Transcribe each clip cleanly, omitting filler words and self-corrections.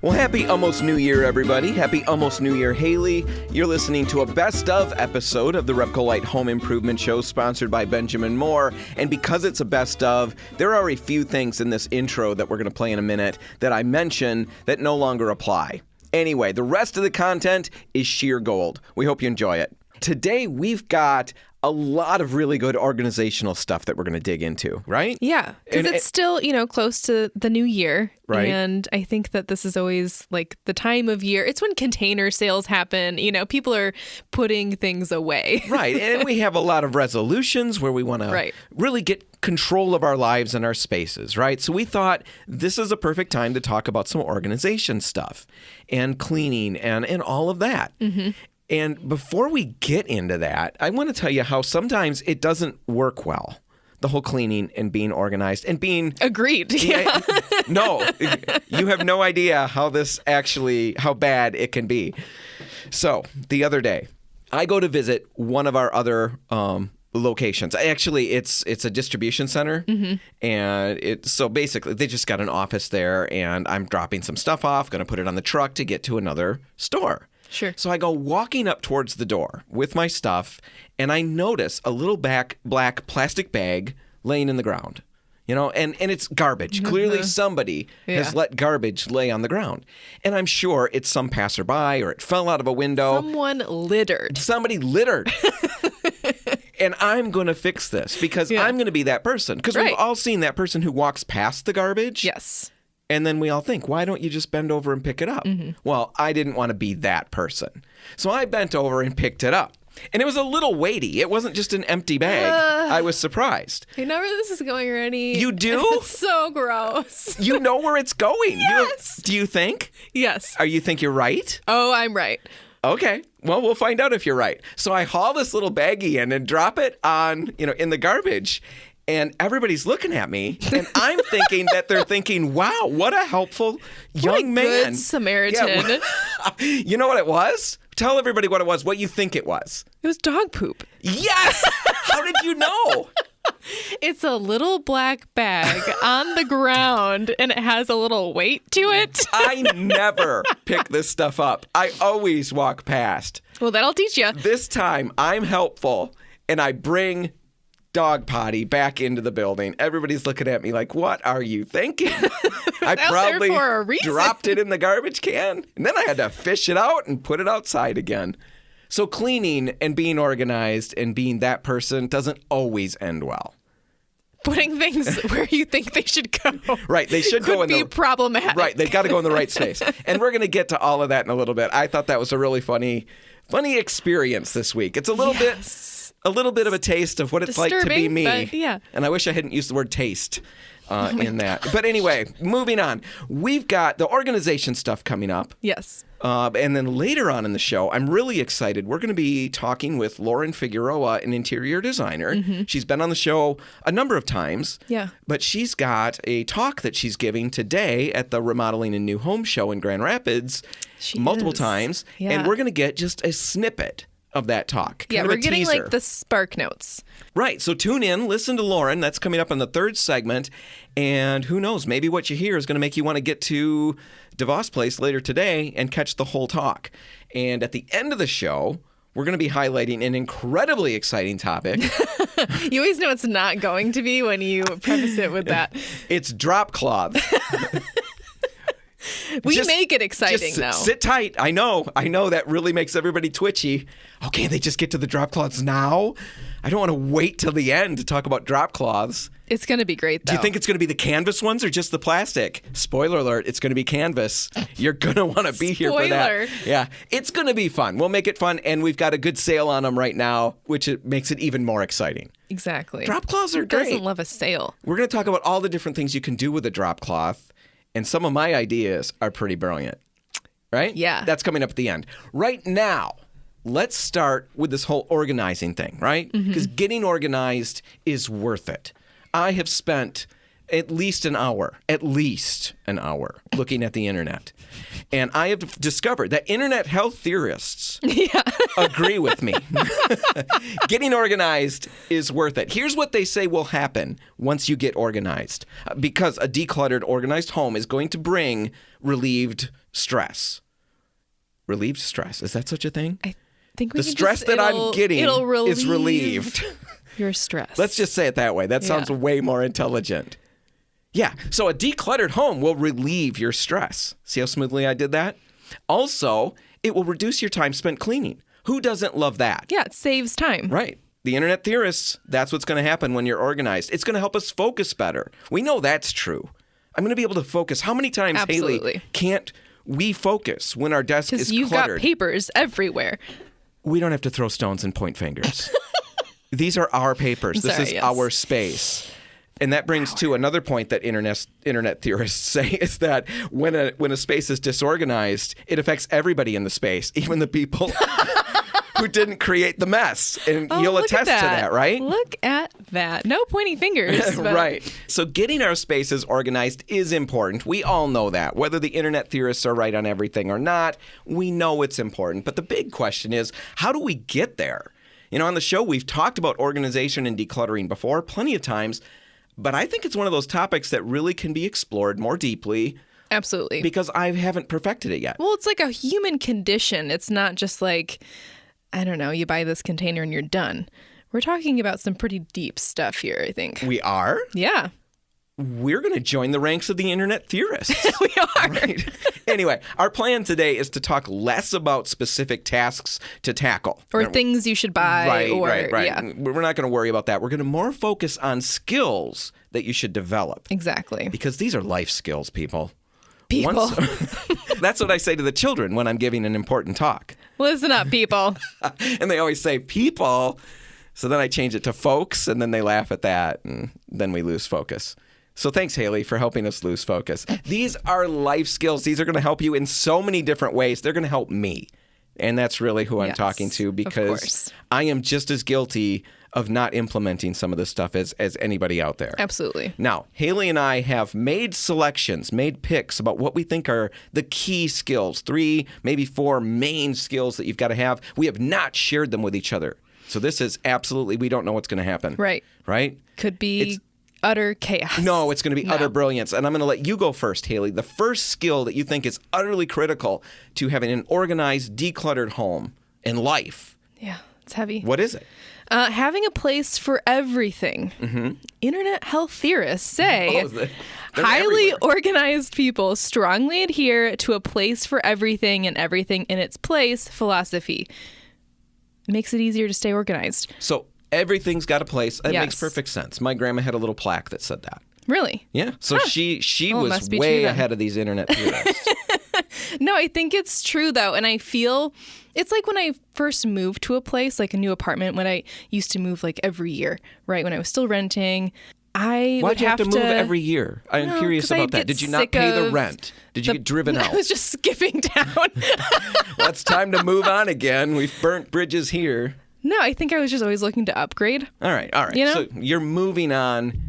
Well, happy almost New Year, everybody. Happy almost New Year, Hailey. You're listening to a best of episode of the RepcoLite Home Improvement Show sponsored by Benjamin Moore. And because it's a best of, there are a few things in this intro that we're going to play in a minute that I mention that no longer apply. Anyway, the rest of the content is sheer gold. We hope you enjoy it. Today, we've got a lot of really good organizational stuff that we're going to dig into, right? Yeah, because it's still, close to the new year. Right. And I think that this is always like the time of year. It's when container sales happen. People are putting things away. Right. And we have a lot of resolutions where we want to really get control of our lives and our spaces, right? So we thought this is a perfect time to talk about some organization stuff and cleaning and all of that. Mm-hmm. And before we get into that, I want to tell you how sometimes it doesn't work well. The whole cleaning and being organized and being... Agreed. Yeah. No, you have no idea how bad it can be. So the other day, I go to visit one of our other locations. Actually, it's a distribution center. Mm-hmm. And so basically, they just got an office there and I'm dropping some stuff off, going to put it on the truck to get to another store. Sure. So I go walking up towards the door with my stuff, and I notice a little black plastic bag laying in the ground. And it's garbage. Mm-hmm. Clearly somebody has let garbage lay on the ground. And I'm sure it's some passerby or it fell out of a window. Somebody littered. And I'm going to fix this because I'm going to be that person. Because we've all seen that person who walks past the garbage. Yes. And then we all think, why don't you just bend over and pick it up? Mm-hmm. Well, I didn't want to be that person. So I bent over and picked it up. And it was a little weighty. It wasn't just an empty bag. I was surprised. You know where this is going, Rennie. You do? It's so gross. You know where it's going. Yes. Do you think? Yes. You think you're right? Oh, I'm right. Okay. Well, we'll find out if you're right. So I haul this little baggie in and drop it on, in the garbage. And everybody's looking at me, and I'm thinking that they're thinking, wow, what a helpful young man. Good Samaritan. Yeah. You know what it was? Tell everybody what it was, what you think it was. It was dog poop. Yes! How did you know? It's a little black bag on the ground, and it has a little weight to it. I never pick this stuff up. I always walk past. Well, that'll teach you. This time, I'm helpful, and I bring dog potty back into the building. Everybody's looking at me like, what are you thinking? I probably dropped it in the garbage can, and then I had to fish it out and put it outside again. So cleaning and being organized and being that person doesn't always end well. Putting things where you think they should go. Right, they should go in be problematic. Right, they've got to go in the right space. And we're going to get to all of that in a little bit. I thought that was a really funny experience this week. It's a little bit of a taste of what it's like to be me. But, yeah. And I wish I hadn't used the word taste in that. But anyway, moving on. We've got the organization stuff coming up. Yes. And then later on in the show, I'm really excited. We're going to be talking with Lauren Figueroa, an interior designer. Mm-hmm. She's been on the show a number of times. Yeah. But she's got a talk that she's giving today at the Remodeling and New Home Show in Grand Rapids multiple times. Yeah. And we're going to get just a snippet of that talk. Yeah, we're getting like the spark notes. Right. So tune in, listen to Lauren. That's coming up in the third segment. And who knows, maybe what you hear is going to make you want to get to DeVos Place later today and catch the whole talk. And at the end of the show, we're going to be highlighting an incredibly exciting topic. You always know it's not going to be when you preface it with that. It's drop cloth. We make it exciting, though. Sit tight. I know that really makes everybody twitchy. Okay, they just get to the drop cloths now? I don't want to wait till the end to talk about drop cloths. It's going to be great, though. Do you think it's going to be the canvas ones or just the plastic? Spoiler alert, it's going to be canvas. You're going to want to be here for that. Yeah, it's going to be fun. We'll make it fun, and we've got a good sale on them right now, which makes it even more exciting. Exactly. Drop cloths are great. Who doesn't love a sale? We're going to talk about all the different things you can do with a drop cloth, and some of my ideas are pretty brilliant. Right? Yeah. That's coming up at the end. Right now, let's start with this whole organizing thing, right? Because getting organized is worth it. I have spent at least an hour looking at the internet. And I have discovered that internet health theorists agree with me. Getting organized is worth it. Here's what they say will happen once you get organized. Because a decluttered, organized home is going to bring relieved stress. Relieved stress. Is that such a thing? I think we the stress that I'm getting is relieved. Your stress. Let's just say it that way. That sounds way more intelligent. Yeah. So a decluttered home will relieve your stress. See how smoothly I did that? Also, it will reduce your time spent cleaning. Who doesn't love that? Yeah, it saves time. Right. The internet theorists, that's what's going to happen when you're organized. It's going to help us focus better. We know that's true. I'm going to be able to focus. How many times, Hailey, can't we focus when our desk is cluttered? Because you've got papers everywhere. We don't have to throw stones and point fingers. These are our papers. This is our space. And that brings to another point that internet theorists say is that when a space is disorganized, it affects everybody in the space, even the people who didn't create the mess. And you'll attest to that, right? Look at that. No pointing fingers. But... Right. So getting our spaces organized is important. We all know that. Whether the internet theorists are right on everything or not, we know it's important. But the big question is, how do we get there? You know, on the show, we've talked about organization and decluttering before plenty of times. But I think it's one of those topics that really can be explored more deeply. Absolutely. Because I haven't perfected it yet. Well, it's like a human condition. It's not just like, I don't know, you buy this container and you're done. We're talking about some pretty deep stuff here, I think. We are? Yeah. We're going to join the ranks of the internet theorists. We are. Right? Anyway, our plan today is to talk less about specific tasks to tackle. Or things you should buy. Right. Yeah. We're not going to worry about that. We're going to more focus on skills that you should develop. Exactly. Because these are life skills, people. That's what I say to the children when I'm giving an important talk. Listen up, people. And they always say, people. So then I change it to folks, and then they laugh at that, and then we lose focus. So thanks, Hailey, for helping us lose focus. These are life skills. These are going to help you in so many different ways. They're going to help me. And that's really who I'm talking to, because I am just as guilty of not implementing some of this stuff as anybody out there. Absolutely. Now, Hailey and I have made selections, made picks about what we think are the key skills, 3, maybe 4 main skills that you've got to have. We have not shared them with each other. So this is absolutely, we don't know what's going to happen. Right. Right? Could be utter chaos. No, it's going to be utter brilliance. And I'm going to let you go first, Hailey. The first skill that you think is utterly critical to having an organized, decluttered home and life. Yeah, it's heavy. What is it? Having a place for everything. Mm-hmm. Internet health theorists say highly organized people strongly adhere to a place for everything and everything in its place philosophy. It makes it easier to stay organized. So everything's got a place. That makes perfect sense. My grandma had a little plaque that said that. Really? Yeah. So she was way ahead of these internet theorists. No, I think it's true, though. And I feel it's like when I first moved to a place, like a new apartment, when I used to move like every year, right? When I was still renting, Why'd you have to move every year? I'm curious about that. Did you not pay the rent? Did you get driven out? I was just skipping town. Well, it's time to move on again. We've burnt bridges here. No, I think I was just always looking to upgrade. All right. You know? So you're moving on.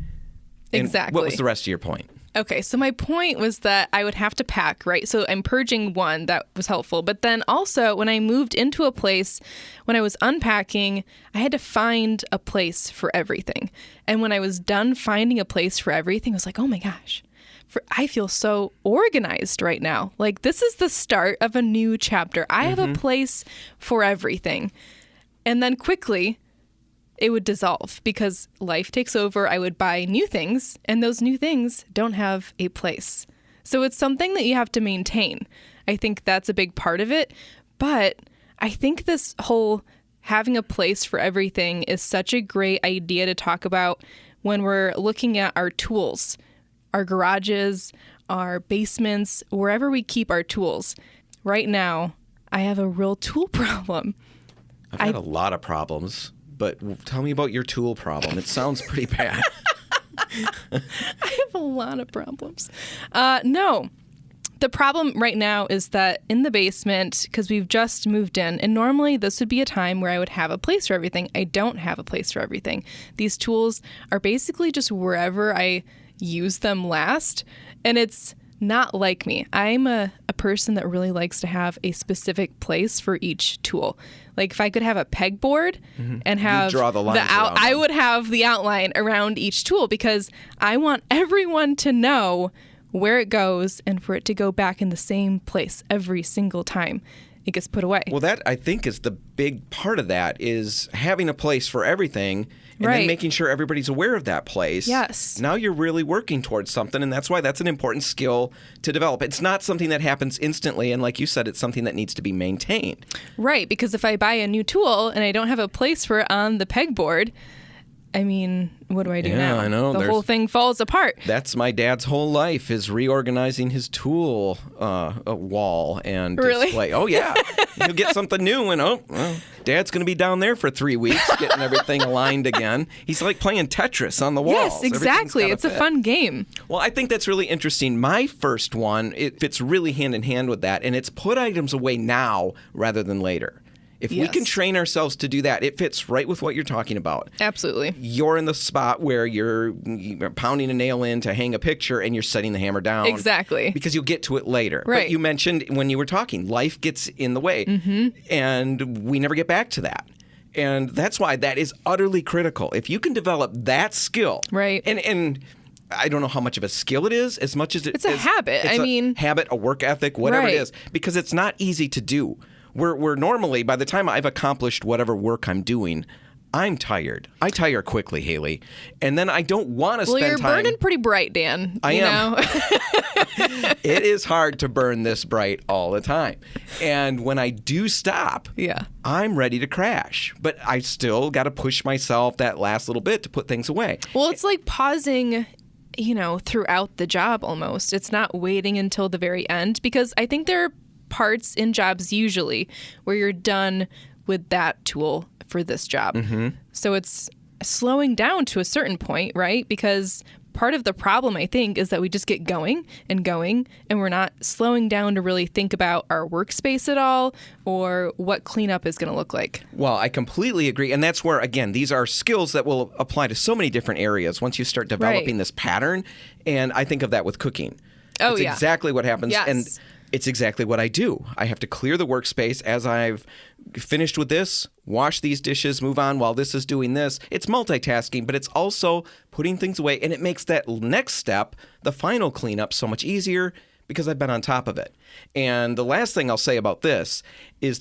Exactly. What was the rest of your point? Okay, so my point was that I would have to pack, right? So I'm purging one, that was helpful. But then also when I moved into a place, when I was unpacking, I had to find a place for everything. And when I was done finding a place for everything, I was like, oh my gosh, I feel so organized right now. Like this is the start of a new chapter. I have a place for everything. And then quickly it would dissolve because life takes over. I would buy new things, and those new things don't have a place. So it's something that you have to maintain. I think that's a big part of it. But I think this whole having a place for everything is such a great idea to talk about when we're looking at our tools, our garages, our basements, wherever we keep our tools. Right now, I have a real tool problem. I've had a lot of problems. But tell me about your tool problem. It sounds pretty bad. I have a lot of problems. No. The problem right now is that in the basement, because we've just moved in, and normally this would be a time where I would have a place for everything. I don't have a place for everything. These tools are basically just wherever I use them last. And it's not like me. I'm a person that really likes to have a specific place for each tool. Like if I could have a pegboard and have draw the lines around I them. would have the outline around each tool because I want everyone to know where it goes and for it to go back in the same place every single time it gets put away. Well, that I think is the big part of that is having a place for everything and then making sure everybody's aware of that place. Yes. Now you're really working towards something, and that's why that's an important skill to develop. It's not something that happens instantly, and like you said, it's something that needs to be maintained. Right, because if I buy a new tool and I don't have a place for it on the pegboard, I mean, what do I do now? I know. The whole thing falls apart. That's my dad's whole life is reorganizing his tool wall and display. Oh, yeah. He'll get something new and, well, Dad's going to be down there for 3 weeks getting everything aligned again. He's like playing Tetris on the walls. Yes, exactly. It's a fun game. Well, I think that's really interesting. My first one, it fits really hand in hand with that, and it's put items away now rather than later. If we can train ourselves to do that, it fits right with what you're talking about. Absolutely. You're in the spot where you're pounding a nail in to hang a picture and you're setting the hammer down. Exactly. Because you'll get to it later. Right. But you mentioned when you were talking, life gets in the way. And we never get back to that. And that's why that is utterly critical. If you can develop that skill. Right. And I don't know how much of a skill it is, as much as it's a habit. It's a habit, a work ethic, whatever it is. Because it's not easy to do. We're normally, by the time I've accomplished whatever work I'm doing, I'm tired. I tire quickly, Hailey. And then I don't want to spend time. Well, you're burning pretty bright, Dan. I am. It is hard to burn this bright all the time. And when I do stop, I'm ready to crash. But I still got to push myself that last little bit to put things away. Well, it's like pausing, throughout the job almost. It's not waiting until the very end because I think there are parts in jobs usually where you're done with that tool for this job. So it's slowing down to a certain point, right? Because part of the problem, I think, is that we just get going, and we're not slowing down to really think about our workspace at all or what cleanup is going to look like. Well, I completely agree. And that's where, again, these are skills that will apply to so many different areas once you start developing this pattern. And I think of that with cooking. Oh, It's exactly what happens. Yes. And it's exactly what I do. I have to clear the workspace as I've finished with this, wash these dishes, move on while this is doing this. It's multitasking, but it's also putting things away, and it makes that next step, the final cleanup, so much easier because I've been on top of it. And the last thing I'll say about this is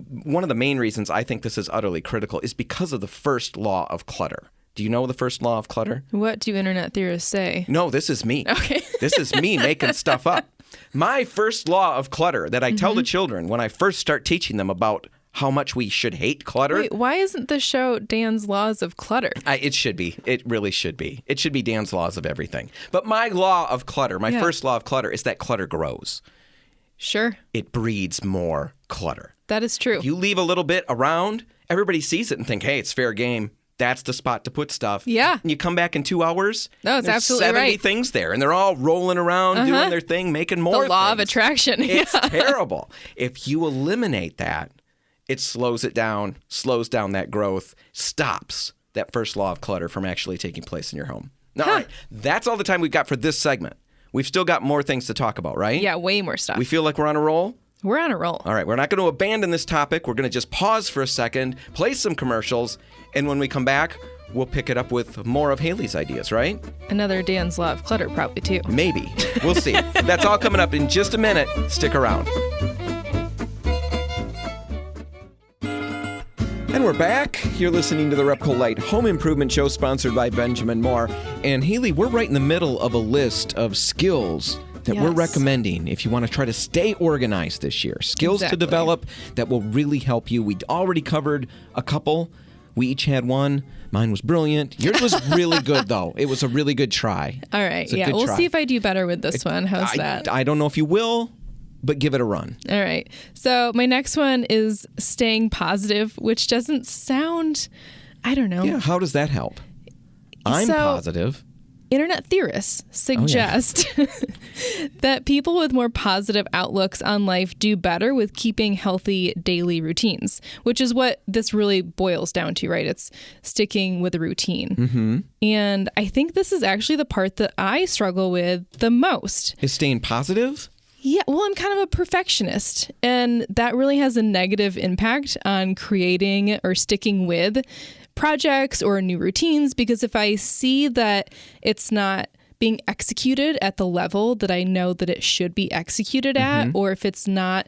one of the main reasons I think this is utterly critical is because of the first law of clutter. Do you know the first law of clutter? What do internet theorists say? No, this is me. Okay. This is me making stuff up. My first law of clutter that I tell the children when I first start teaching them about how much we should hate clutter. Wait, why isn't the show Dan's Laws of Clutter? It should be. It really should be. It should be Dan's Laws of everything. But my law of clutter, my first law of clutter is that clutter grows. Sure. It breeds more clutter. That is true. You leave a little bit around, everybody sees it and think, hey, it's fair game. That's the spot to put stuff. Yeah. And you come back in 2 hours. No, it's there's absolutely 70 right. things there, and they're all rolling around, doing their thing, making more The law of things. attraction. It's terrible. If you eliminate that, it slows it down, slows down that growth, stops that first law of clutter from actually taking place in your home. All right. That's all the time we've got for this segment. We've still got more things to talk about, right? Yeah, way more stuff. We feel like we're on a roll? We're on a roll. All right, we're not going to abandon this topic. We're going to just pause for a second, play some commercials, and when we come back, we'll pick it up with more of Hailey's ideas, right? Another Dan's Law of Clutter, probably, too. Maybe. We'll see. That's all coming up in just a minute. Stick around. And we're back. You're listening to the RepcoLite Home Improvement Show, sponsored by Benjamin Moore. And Hailey, we're right in the middle of a list of skills that we're recommending if you want to try to stay organized this year. Skills to develop that will really help you. We already covered a couple. We each had one. Mine was brilliant. Yours was really good, though. It was a really good try. All right. Yeah, we'll see if I do better with this one. How's that? I don't know if you will, but give it a run. All right. So my next one is staying positive, which doesn't sound, I don't know. Yeah, how does that help? I'm positive. internet theorists suggest that people with more positive outlooks on life do better with keeping healthy daily routines, which is what this really boils down to, right? It's sticking with a routine. Mm-hmm. And I think this is actually the part that I struggle with the most. Is staying positive? Yeah, well, I'm kind of a perfectionist, and that really has a negative impact on creating or sticking with projects or new routines, because if I see that it's not being executed at the level that I know that it should be executed at, or if it's not,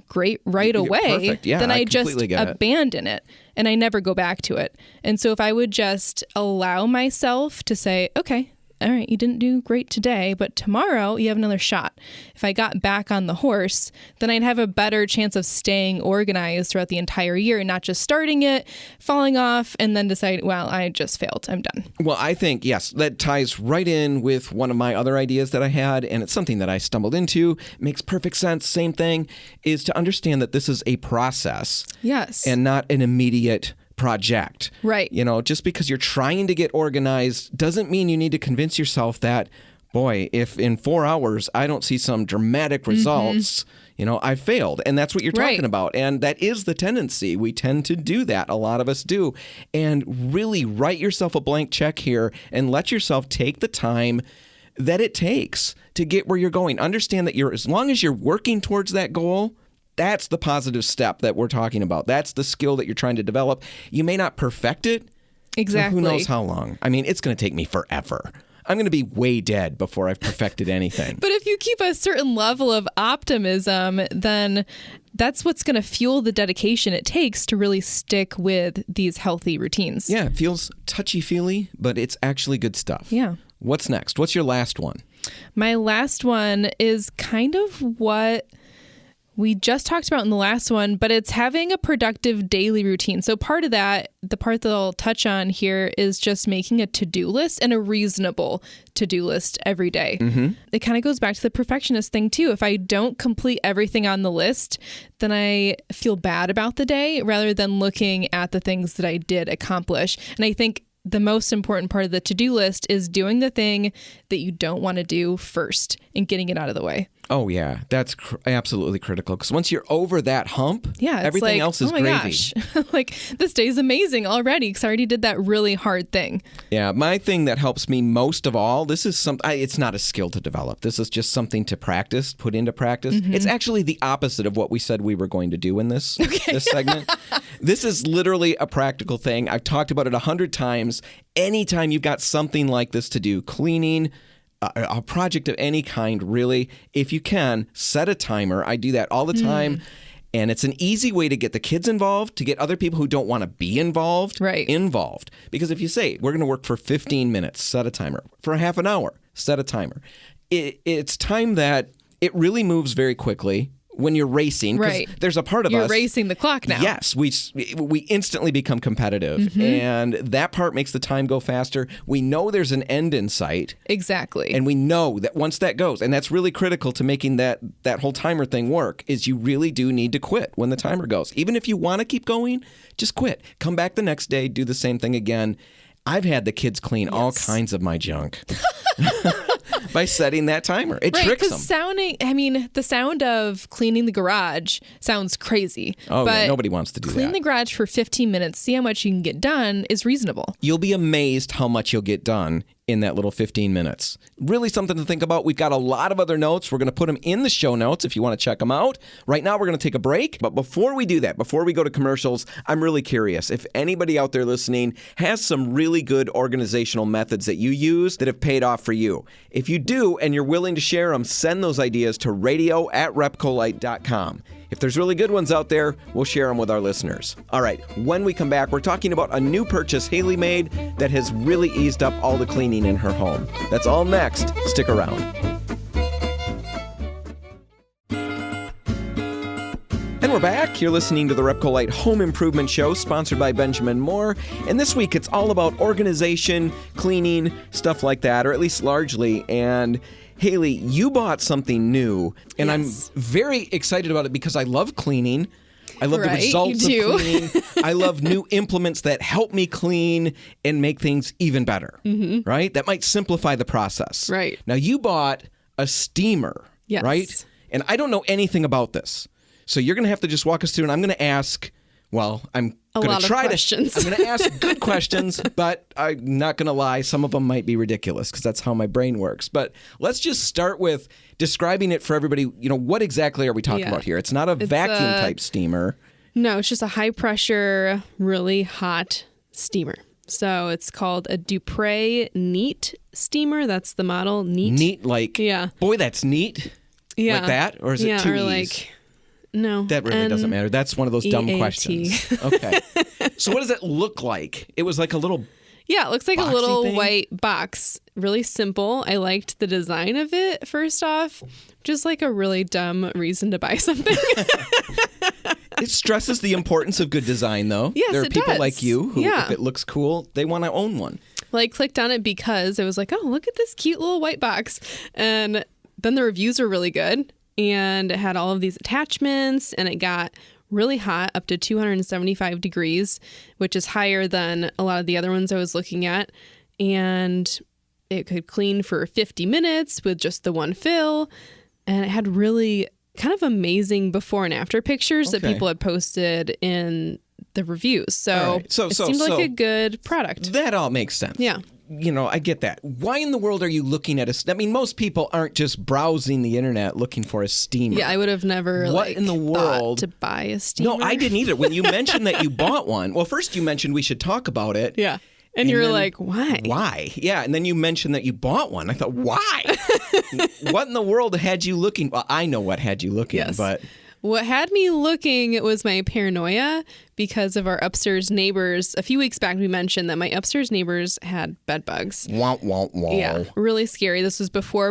great right away, then I just abandon it and I never go back to it. And so if I would just allow myself to say, okay, all right, you didn't do great today, but tomorrow you have another shot. If I got back on the horse, then I'd have a better chance of staying organized throughout the entire year and not just starting it, falling off, and then deciding, well, I just failed. I'm done. Well, I think, yes, that ties right in with one of my other ideas that I had, and it's something that I stumbled into. Makes perfect sense. Same thing, is to understand that this is a process. Yes. And not an immediate project. Right. Just because you're trying to get organized doesn't mean you need to convince yourself that, boy, if in 4 hours I don't see some dramatic results, I failed. And that's what you're talking about. And that is the tendency. We tend to do that. A lot of us do. And really write yourself a blank check here and let yourself take the time that it takes to get where you're going. Understand that as long as you're working towards that goal, that's the positive step that we're talking about. That's the skill that you're trying to develop. You may not perfect it. Exactly. Who knows how long? I mean, it's going to take me forever. I'm going to be way dead before I've perfected anything. But if you keep a certain level of optimism, then that's what's going to fuel the dedication it takes to really stick with these healthy routines. Yeah, it feels touchy-feely, but it's actually good stuff. Yeah. What's next? What's your last one? My last one is kind of what we just talked about in the last one, but it's having a productive daily routine. So part of that, the part that I'll touch on here, is just making a to-do list, and a reasonable to-do list every day. Mm-hmm. It kind of goes back to the perfectionist thing too. If I don't complete everything on the list, then I feel bad about the day rather than looking at the things that I did accomplish. And I think the most important part of the to-do list is doing the thing that you don't want to do first and getting it out of the way. Oh, yeah. That's absolutely critical. Because once you're over that hump, everything else is gravy. Gosh. Like, this day's amazing already because I already did that really hard thing. Yeah. My thing that helps me most of all, this is it's not a skill to develop. This is just something to practice, put into practice. Mm-hmm. It's actually the opposite of what we said we were going to do in this segment. This is literally a practical thing. I've talked about it 100 times. Anytime you've got something like this to do, cleaning, a project of any kind, really, if you can, set a timer. I do that all the time. And it's an easy way to get the kids involved, to get other people who don't want to be involved, involved. Because if you say, we're going to work for 15 minutes, set a timer. For half an hour, set a timer. It's time that it really moves very quickly when you're racing. Right. There's a part of us. You're racing the clock now. Yes. We instantly become competitive. Mm-hmm. And that part makes the time go faster. We know there's an end in sight. Exactly. And we know that once that goes, and that's really critical to making that whole timer thing work, is you really do need to quit when the timer goes. Even if you want to keep going, just quit. Come back the next day, do the same thing again. I've had the kids clean all kinds of my junk. By setting that timer. It tricks them. The sound of cleaning the garage sounds crazy. Oh, yeah, nobody wants to do that. Clean the garage for 15 minutes, see how much you can get done is reasonable. You'll be amazed how much you'll get done in that little 15 minutes. Really something to think about. We've got a lot of other notes. We're going to put them in the show notes if you want to check them out. Right now, we're going to take a break. But before we do that, before we go to commercials, I'm really curious if anybody out there listening has some really good organizational methods that you use that have paid off for you. If you do and you're willing to share them, send those ideas to radio@repcolite.com. If there's really good ones out there, we'll share them with our listeners. All right, when we come back, we're talking about a new purchase Hailey made that has really eased up all the cleaning in her home. That's all next. Stick around. And we're back. You're listening to the RepcoLite Home Improvement Show, sponsored by Benjamin Moore. And this week, it's all about organization, cleaning, stuff like that, or at least largely. And Hailey, you bought something new, and I'm very excited about it because I love cleaning. I love the Right, results you of do. cleaning. I love new implements that help me clean and make things even better, right? That might simplify the process. Right. Now, you bought a steamer, Yes. right? And I don't know anything about this. So you're going to have to just walk us through, and I'm going to ask, well, I'm going lot to of try questions. I'm going to ask good questions, but I'm not going to lie. Some of them might be ridiculous because that's how my brain works. But let's just start with describing it for everybody. What exactly are we talking about here? It's not a vacuum type steamer. No, it's just a high pressure, really hot steamer. So it's called a Dupre Neat steamer. That's the model. Neat, like, Yeah. boy, that's neat. Yeah. Like that? Or is it two or E's? like, no. That really doesn't matter. That's one of those dumb EAT. questions. Okay. So what does it look like? It was like a little... Yeah, it looks like a boxy little thing? white box. Really simple. I liked the design of it, first off. Just like a really dumb reason to buy something. It stresses the importance of good design, though. Yes, there are it people does. like you who, Yeah. if it looks cool, they want to own one. Well, I clicked on it because it was like, oh, look at this cute little white box. And then the reviews were really good. And it had all of these attachments, and it got really hot, up to 275 degrees, which is higher than a lot of the other ones I was looking at. And it could clean for 50 minutes with just the one fill. And it had really kind of amazing before and after pictures that Okay. people had posted in the reviews. So, All right. So- it so- seemed like so- a good product. That all makes sense. Yeah. I get that. Why in the world are you looking at I mean, most people aren't just browsing the internet looking for a steamer. Yeah, I would have never What in the world? thought to buy a steamer. No, I didn't either. When you mentioned that you bought one, well, first you mentioned we should talk about it. Yeah. And you were then- like, why? Why? Yeah, and then you mentioned that you bought one. I thought, why? What in the world had you looking? Well, I know what had you looking, Yes. but What had me looking was my paranoia because of our upstairs neighbors. A few weeks back, we mentioned that my upstairs neighbors had bed bugs. wah, wah, wah. Yeah, really scary. This was before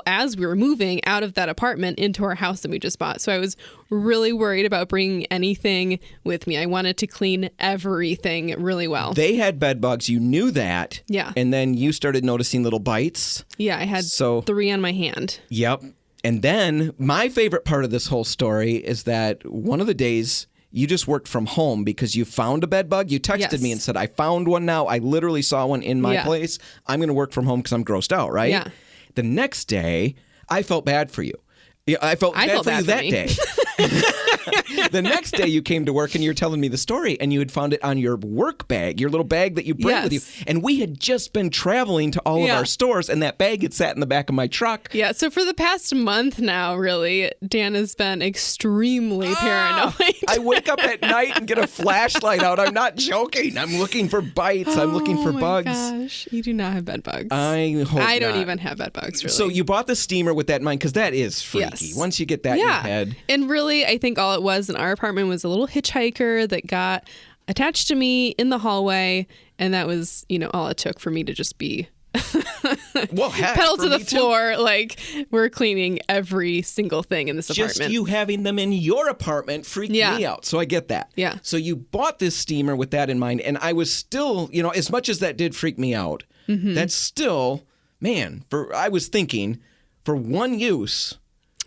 as we were moving out of that apartment into our house that we just bought. So I was really worried about bringing anything with me. I wanted to clean everything really well. They had bed bugs. You knew that. Yeah. And then you started noticing little bites. Yeah, I had So- 3 on my hand. Yep. And then my favorite part of this whole story is that one of the days you just worked from home because you found a bed bug. You texted Yes. me and said, I found one now. I literally saw one in my Yeah. place. I'm going to work from home because I'm grossed out, right? Yeah. The next day, I felt bad for you. Yeah, I felt bad for you that me. day. The next day you came to work and you were telling me the story and you had found it on your work bag, your little bag that you bring with you. Yes. And we had just been traveling to all of Yeah. our stores and that bag had sat in the back of my truck. Yeah, so for the past month now, really, Dan has been extremely paranoid. I wake up at night and get a flashlight out. I'm not joking. I'm looking for bites. I'm looking for Oh my bugs. gosh, you do not have bed bugs. I hope I don't not. even have bed bugs, really. So you bought the steamer with that in mind because that is freaky. Yes. Once you get that in your head. And really, I think all it was in our apartment was a little hitchhiker that got attached to me in the hallway. And that was, all it took for me to just be Well, heck, pedal for to the me too. floor. Like, we're cleaning every single thing in this Just apartment. you having them in your apartment freaked Yeah. me out. So I get that. Yeah. So you bought this steamer with that in mind. And I was still, as much as that did freak me out, Mm-hmm. that's still, man, I was thinking for one use,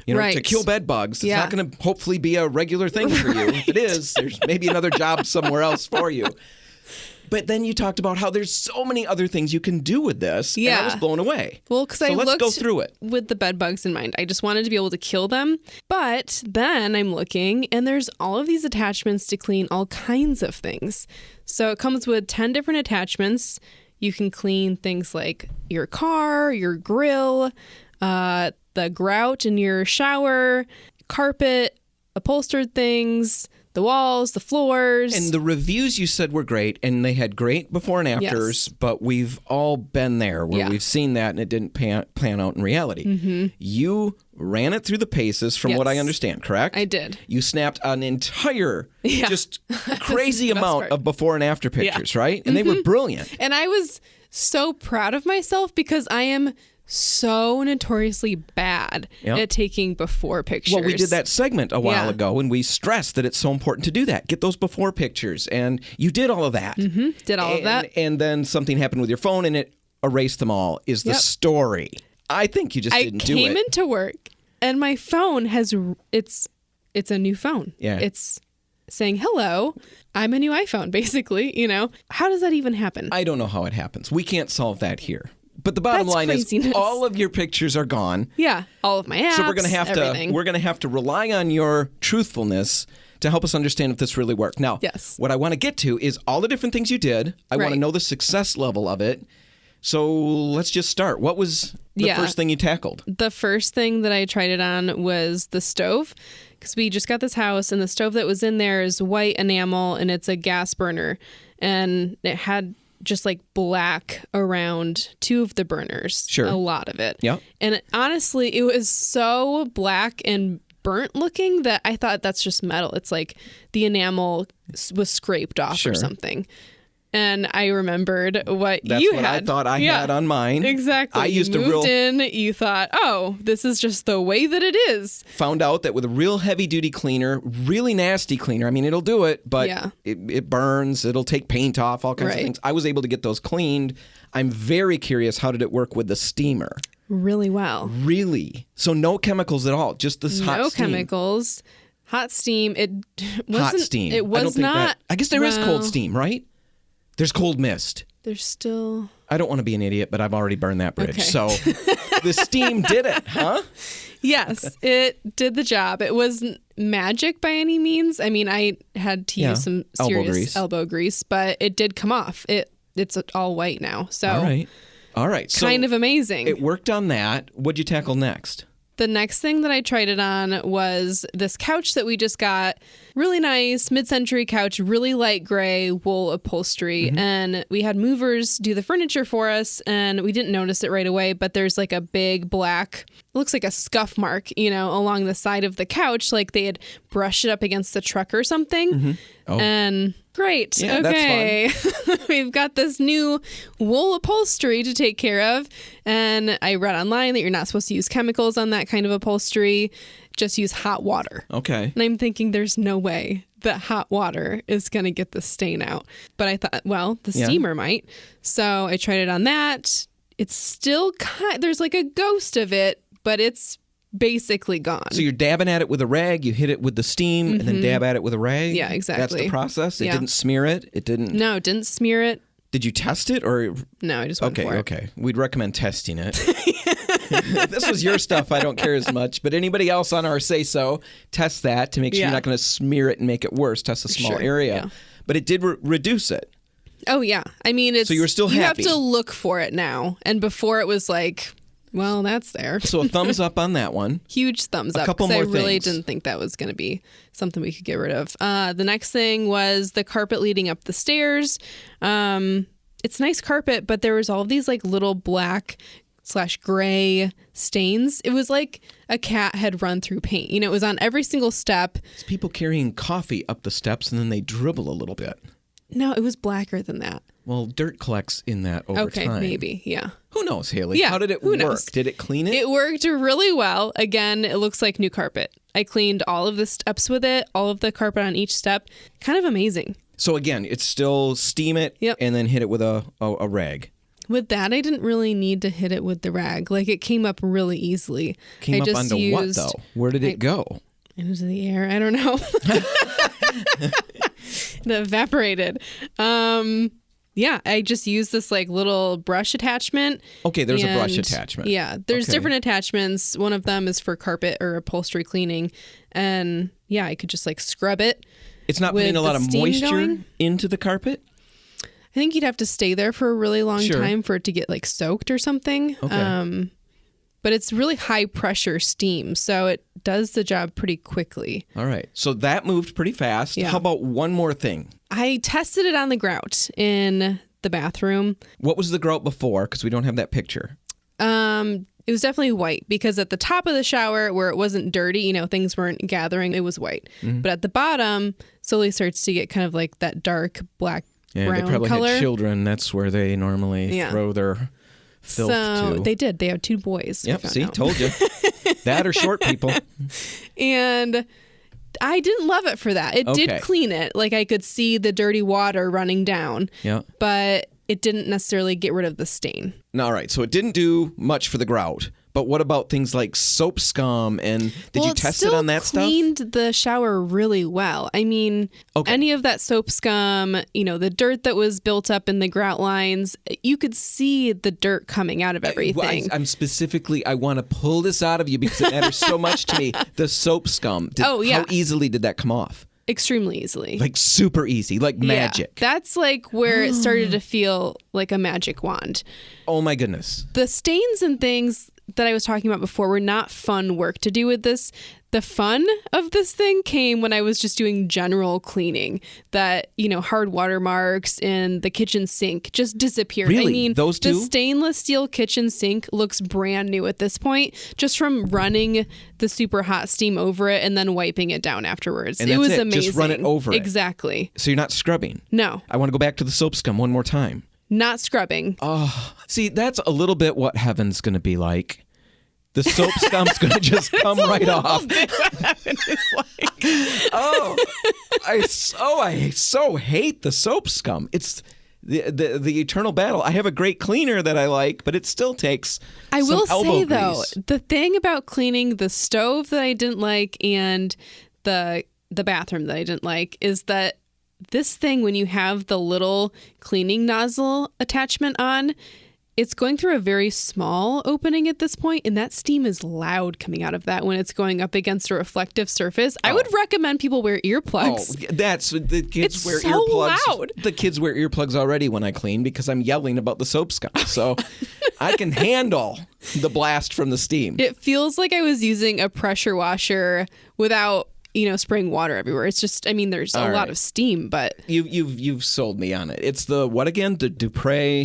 to Right. kill bed bugs. It's Yeah. not going to hopefully be a regular thing for you. If it is, there's maybe another job somewhere else for you. But then you talked about how there's so many other things you can do with this. And I Yeah. was blown away. Well, because so I let's looked go through it. with the bed bugs in mind. I just wanted to be able to kill them. But then I'm looking, and there's all of these attachments to clean all kinds of things. So it comes with 10 different attachments. You can clean things like your car, your grill, the grout in your shower, carpet, upholstered things, the walls, the floors. And the reviews you said were great, and they had great before and afters, Yes. but we've all been there where Yeah. we've seen that and it didn't plan out in reality. Mm-hmm. You ran it through the paces from what I Yes. understand, correct? I did. You snapped an entire, Yeah. just crazy the best amount part. of before and after pictures, right? And they Mm-hmm. were brilliant. And I was so proud of myself because I am so notoriously bad Yep. at taking before pictures. Well, we did that segment a while Yeah. ago, and we stressed that it's so important to do that. Get those before pictures, and you did all of that. Mm-hmm. Did all of that. And then something happened with your phone, and it erased them all. Is the Yep. story? I think you just I didn't do came it. into work and my phone it's a new phone. Yeah. It's saying, hello, I'm a new iPhone, basically, How does that even happen? I don't know how it happens. We can't solve that here. But the bottom That's line craziness. is all of your pictures are gone. Yeah, all of my apps, So we're going everything. to have to rely on your truthfulness to help us understand if this really worked. Now, Yes. what I want to get to is all the different things you did. I want to Right. know the success level of it. So let's just start. What was the first thing you tackled? The first thing that I tried it on was the stove, because we just got this house, and the stove that was in there is white enamel, and it's a gas burner, and it had just like black around two of the burners. Sure. A lot of it. Yeah. And honestly, it was so black and burnt looking that I thought that's just metal. It's like the enamel was scraped off Sure. or something. And I remembered what That's you what had. I thought I had on mine. Exactly. I used you moved in, you thought, oh, this is just the way that it is. Found out that with a real heavy-duty cleaner, really nasty cleaner, I mean, it'll do it, but Yeah. it burns, it'll take paint off, all kinds of Right. things. I was able to get those cleaned. I'm very curious, how did it work with the steamer? Really well. Really? So no chemicals at all, just this hot No steam. chemicals. Hot steam. It wasn't. Hot steam. It I don't was think not. I guess there is cold well, steam, right? There's cold mist. There's still. I don't want to be an idiot, but I've already burned that bridge. Okay. So the steam did it, huh? Yes, it did the job. It wasn't magic by any means. I mean, I had to use some serious elbow grease, but it did come off. It's all white now. So All right. So kind of amazing. it worked on that. What'd you tackle next? The next thing that I tried it on was this couch that we just got. Really nice, mid-century couch, really light gray wool upholstery. And we had movers do the furniture for us, and we didn't notice it right away, but there's like a big black, it looks like a scuff mark, along the side of the couch, like they had brushed it up against the truck or something. Oh. And great. Yeah, okay. We've got this new wool upholstery to take care of. And I read online that you're not supposed to use chemicals on that kind of upholstery. Just use hot water. Okay. And I'm thinking there's no way that hot water is going to get the stain out. But I thought, well, the steamer might. So I tried it on that. It's still there's like a ghost of it, but it's basically gone. So you're dabbing at it with a rag, you hit it with the steam, and then dab at it with a rag? Yeah, exactly. That's the process? It didn't smear it? It didn't... No, it didn't smear it. Did you test it, or... No, I just went for it. Okay. We'd recommend testing it. This was your stuff. I don't care as much. But anybody else on our Say So, test that to make sure you're not going to smear it and make it worse. Test a small area. Yeah. But it did reduce it. Oh, yeah. I mean, it's... So you were still happy. You have to look for it now. And before it was like... Well, that's there. So a thumbs up on that one. Huge thumbs up. A couple more I really things. didn't think that was going to be something we could get rid of. The next thing was the carpet leading up the stairs. It's nice carpet, but there was all these like little black/gray stains. It was like a cat had run through paint. It was on every single step. It's people carrying coffee up the steps and then they dribble a little bit. No, it was blacker than that. Well, dirt collects in that over time. Okay, maybe, yeah. Who knows, Hailey? Yeah, How did it who work? knows? Did it clean it? It worked really well. Again, it looks like new carpet. I cleaned all of the steps with it, all of the carpet on each step. Kind of amazing. So again, it's still steam it and then hit it with a rag. With that, I didn't really need to hit it with the rag. Like, it came up really easily. Came up onto what, though? Where did it go? Into the air. I don't know. It evaporated. Yeah, I just used this like little brush attachment. Okay, there's a brush attachment. Yeah, there's different attachments. One of them is for carpet or upholstery cleaning. And yeah, I could just like scrub it. It's not putting a lot of moisture into the carpet? I think you'd have to stay there for a really long time for it to get like soaked or something. Okay. But it's really high pressure steam, so it does the job pretty quickly. All right. So that moved pretty fast. Yeah. How about one more thing? I tested it on the grout in the bathroom. What was the grout before? Because we don't have that picture. It was definitely white because at the top of the shower where it wasn't dirty, things weren't gathering, it was white. Mm-hmm. But at the bottom, slowly starts to get kind of like that dark black brown they probably color. had children. That's where they normally throw their filth to. They did. They have 2 boys. Yep, see, told you. That or short people. And I didn't love it for that. It did clean it. Like I could see the dirty water running down. Yeah. But it didn't necessarily get rid of the stain. All right. So it didn't do much for the grout. But what about things like soap scum? And did you test it on that stuff? It cleaned the shower really well. I mean, any of that soap scum, the dirt that was built up in the grout lines, you could see the dirt coming out of everything. I want to pull this out of you because it matters so much to me. The soap scum. How easily did that come off? Extremely easily. Like super easy, like magic. That's like where it started to feel like a magic wand. Oh my goodness. The stains and things that I was talking about before were not fun work to do with this. The fun of this thing came when I was just doing general cleaning. That, hard watermarks in the kitchen sink just disappeared. Really? I mean, those two? The stainless steel kitchen sink looks brand new at this point, just from running the super hot steam over it and then wiping it down afterwards. And it was amazing. Just run it over Exactly. So you're not scrubbing? No. I want to go back to the soap scum one more time. Not scrubbing. Oh, see, that's a little bit what heaven's going to be like. The soap scum's going to just come right off. What heaven is like. I so hate the soap scum. It's the eternal battle. I have a great cleaner that I like, but it still takes I will say, though, the thing about cleaning the stove that I didn't like and the bathroom that I didn't like is that this thing, when you have the little cleaning nozzle attachment on, it's going through a very small opening at this point, and that steam is loud coming out of that when it's going up against a reflective surface. I would recommend people wear earplugs. That's the kids it's wear so earplugs. Loud. The kids wear earplugs already when I clean because I'm yelling about the soap scum. So I can handle the blast from the steam. It feels like I was using a pressure washer without spraying water everywhere. It's just, there's a lot of steam, but you've sold me on it. It's the what again? The Dupre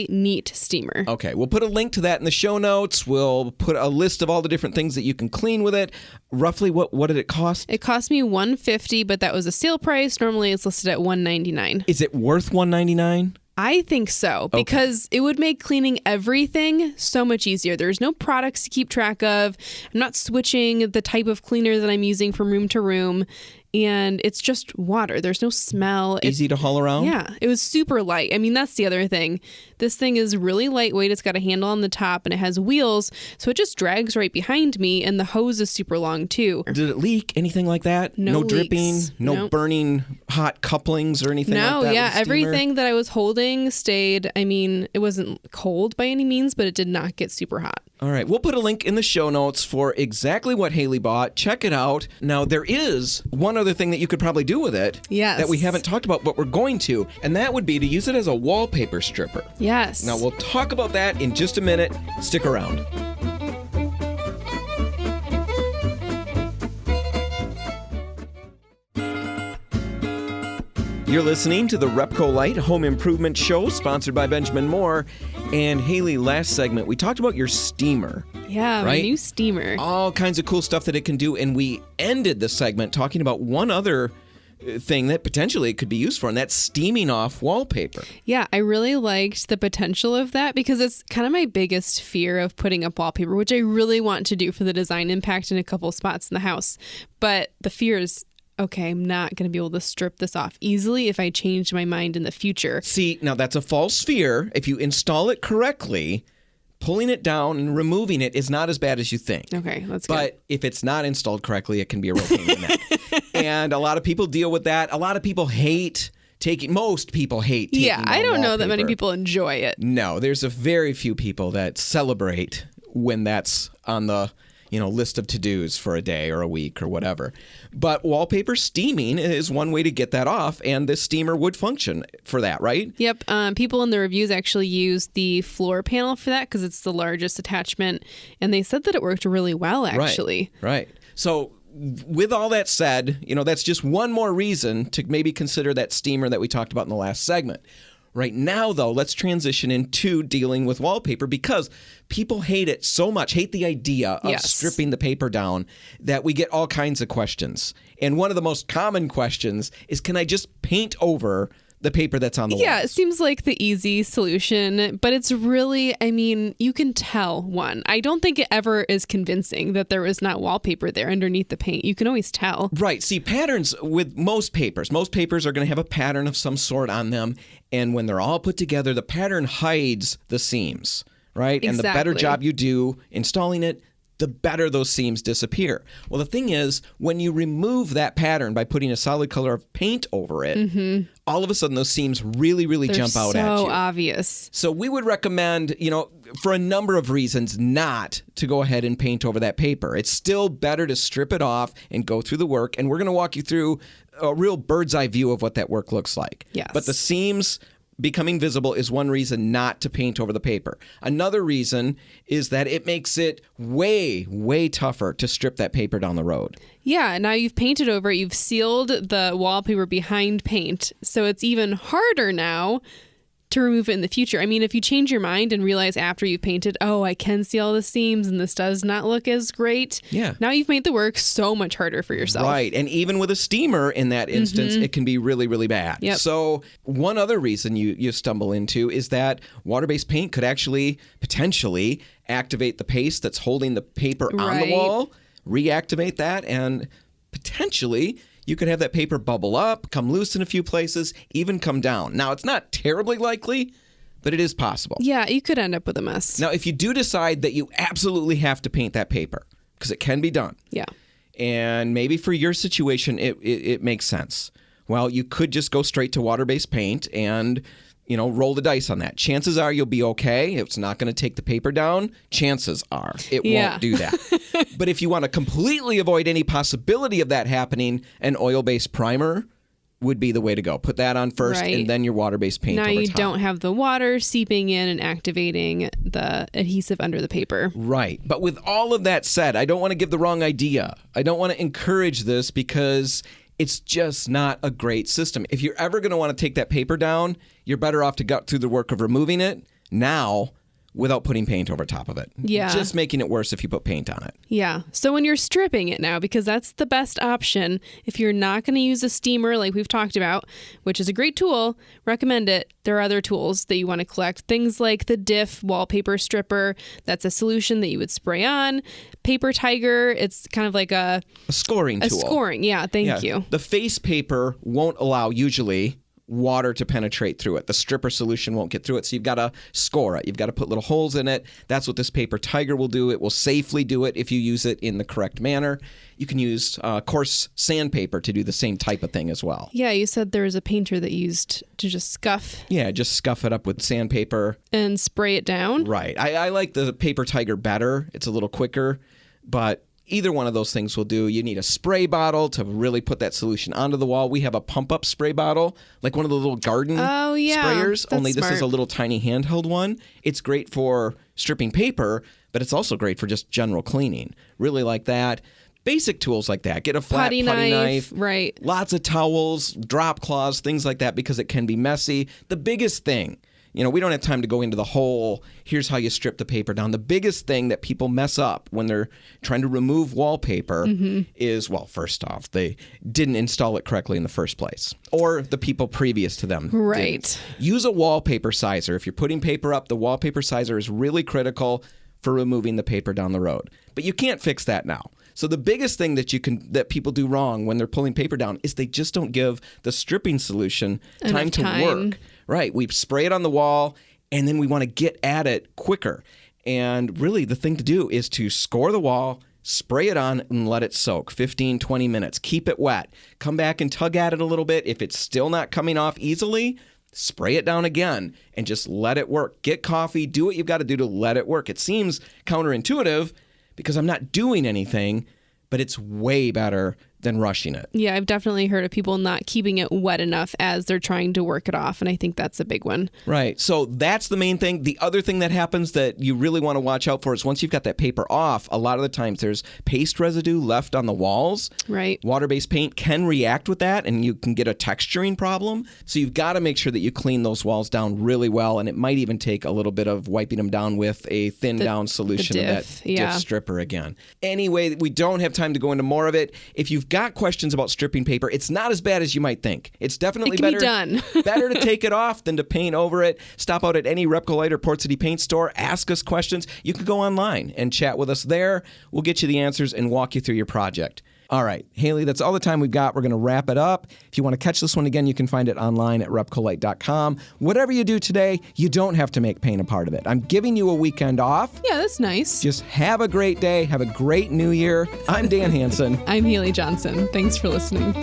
Neat Steamer. Okay, we'll put a link to that in the show notes. We'll put a list of all the different things that you can clean with it. Roughly, what did it cost? It cost me $150, but that was a sale price. Normally, it's listed at $199. Is it worth $199? I think so, because it would make cleaning everything so much easier. There's no products to keep track of. I'm not switching the type of cleaner that I'm using from room to room. And it's just water. There's no smell. Easy to haul around? Yeah. It was super light. That's the other thing. This thing is really lightweight. It's got a handle on the top and it has wheels. So it just drags right behind me. And the hose is super long too. Did it leak? Anything like that? No dripping? leaks. No burning hot couplings or anything like that? No, yeah. Everything that I was holding stayed. It wasn't cold by any means, but it did not get super hot. All right. We'll put a link in the show notes for exactly what Hailey bought. Check it out. Now, there is one other thing that you could probably do with it that we haven't talked about, but we're going to, and that would be to use it as a wallpaper stripper. Yes. Now, we'll talk about that in just a minute. Stick around. You're listening to the RepcoLite Home Improvement Show, sponsored by Benjamin Moore. And Hailey, last segment, we talked about your steamer. Yeah, my new steamer. All kinds of cool stuff that it can do. And we ended the segment talking about one other thing that potentially it could be used for, and that's steaming off wallpaper. Yeah, I really liked the potential of that because it's kind of my biggest fear of putting up wallpaper, which I really want to do for the design impact in a couple spots in the house. But the fear is, okay, I'm not going to be able to strip this off easily if I change my mind in the future. See, now that's a false fear. If you install it correctly, pulling it down and removing it is not as bad as you think. Okay, that's good. But if it's not installed correctly, it can be a real pain in the neck. And a lot of people deal with that. A lot of people hate taking. Most people hate taking. Yeah, I don't know that many people enjoy it. No, there's a very few people that celebrate when that's on the list of to-dos for a day or a week or whatever. But wallpaper steaming is one way to get that off, and this steamer would function for that, right? Yep. People in the reviews actually used the floor panel for that because it's the largest attachment, and they said that it worked really well, actually. Right. So with all that said, that's just one more reason to maybe consider that steamer that we talked about in the last segment. Right now, though, let's transition into dealing with wallpaper because people hate it so much, hate the idea of stripping the paper down, that we get all kinds of questions. And one of the most common questions is, can I just paint over the paper that's on the wall? Yeah, it seems like the easy solution, but it's really, you can tell, one. I don't think it ever is convincing that there is not wallpaper there underneath the paint. You can always tell. Right. See, patterns with most papers are going to have a pattern of some sort on them. And when they're all put together, the pattern hides the seams. right? And the better Exactly. job you do installing it, the better those seams disappear. Well, the thing is, when you remove that pattern by putting a solid color of paint over it, all of a sudden those seams really, really They're jump out at you. so obvious. So we would recommend, for a number of reasons, not to go ahead and paint over that paper. It's still better to strip it off and go through the work. And we're going to walk you through a real bird's eye view of what that work looks like. Yes. But the seams becoming visible is one reason not to paint over the paper. Another reason is that it makes it way, way tougher to strip that paper down the road. Yeah, now you've painted over it. You've sealed the wallpaper behind paint. So it's even harder now to remove it in the future. I mean, if you change your mind and realize after you've painted, oh, I can see all the seams and this does not look as great. Yeah. Now you've made the work so much harder for yourself. Right. And even with a steamer in that instance, it can be really, really bad. Yep. So one other reason you stumble into is that water-based paint could actually potentially activate the paste that's holding the paper on the Right. wall, reactivate that, and potentially you could have that paper bubble up, come loose in a few places, even come down. Now, it's not terribly likely, but it is possible. Yeah, you could end up with a mess. Now, if you do decide that you absolutely have to paint that paper, because it can be done, Yeah. and maybe for your situation it makes sense, well, you could just go straight to water-based paint and roll the dice on that. Chances are you'll be okay. It's not going to take the paper down. Chances are it won't do that. But if you want to completely avoid any possibility of that happening, an oil-based primer would be the way to go. Put that on first, Right. and then your water-based paint Now over you top. don't have the water seeping in and activating the adhesive under the paper. Right. But with all of that said, I don't want to give the wrong idea. I don't want to encourage this because it's just not a great system. If you're ever going to want to take that paper down, you're better off to go through the work of removing it now without putting paint over top of it. Yeah. Just making it worse if you put paint on it. Yeah. So when you're stripping it now, because that's the best option, if you're not going to use a steamer like we've talked about, which is a great tool, recommend it. There are other tools that you want to collect. Things like the Diff wallpaper stripper. That's a solution that you would spray on. Paper Tiger. It's kind of like a scoring tool. scoring. Yeah. Thank you. The face paper won't allow usually water to penetrate through it. The stripper solution won't get through it, so you've got to score it. You've got to put little holes in it. That's what this Paper Tiger will do. It will safely do it if you use it in the correct manner. You can use coarse sandpaper to do the same type of thing as well. Yeah. You said there was a painter that used to just scuff Yeah, just scuff it up with sandpaper. and spray it down. Right. I like the Paper Tiger better. It's a little quicker, but either one of those things will do. You need a spray bottle to really put that solution onto the wall. We have a pump-up spray bottle, like one of the little garden sprayers, That's only this is smart. a little tiny handheld one. It's great for stripping paper, but it's also great for just general cleaning. Really like that. Basic tools like that. Get a flat Putty knife. Right. Lots of towels, drop cloths, things like that, because it can be messy. The biggest thing, we don't have time to go into the whole, here's how you strip the paper down. The biggest thing that people mess up when they're trying to remove wallpaper is, well, first off, they didn't install it correctly in the first place. Or the people previous to them Right. didn't. Use a wallpaper sizer. If you're putting paper up, the wallpaper sizer is really critical for removing the paper down the road. But you can't fix that now. So the biggest thing that people do wrong when they're pulling paper down is they just don't give the stripping solution time to work. Right. We spray it on the wall, and then we want to get at it quicker. And really, the thing to do is to score the wall, spray it on, and let it soak 15, 20 minutes. Keep it wet. Come back and tug at it a little bit. If it's still not coming off easily, spray it down again and just let it work. Get coffee. Do what you've got to do to let it work. It seems counterintuitive because I'm not doing anything, but it's way better than rushing it. Yeah, I've definitely heard of people not keeping it wet enough as they're trying to work it off, and I think that's a big one. Right. So that's the main thing. The other thing that happens that you really want to watch out for is once you've got that paper off, a lot of the times there's paste residue left on the walls. Right. Water-based paint can react with that, and you can get a texturing problem. So you've got to make sure that you clean those walls down really well, and it might even take a little bit of wiping them down with a thin-down solution of that diff stripper again. Anyway, we don't have time to go into more of it. If you've got questions about stripping paper, it's not as bad as you might think. It's definitely better to take it off than to paint over it. Stop out at any RepcoLite or Port City Paint store. Ask us questions. You can go online and chat with us there. We'll get you the answers and walk you through your project. All right, Hailey, that's all the time we've got. We're going to wrap it up. If you want to catch this one again, you can find it online at RepcoLite.com. Whatever you do today, you don't have to make paint a part of it. I'm giving you a weekend off. Yeah, that's nice. Just have a great day. Have a great new year. I'm Dan Hansen. I'm Hailey Johnson. Thanks for listening.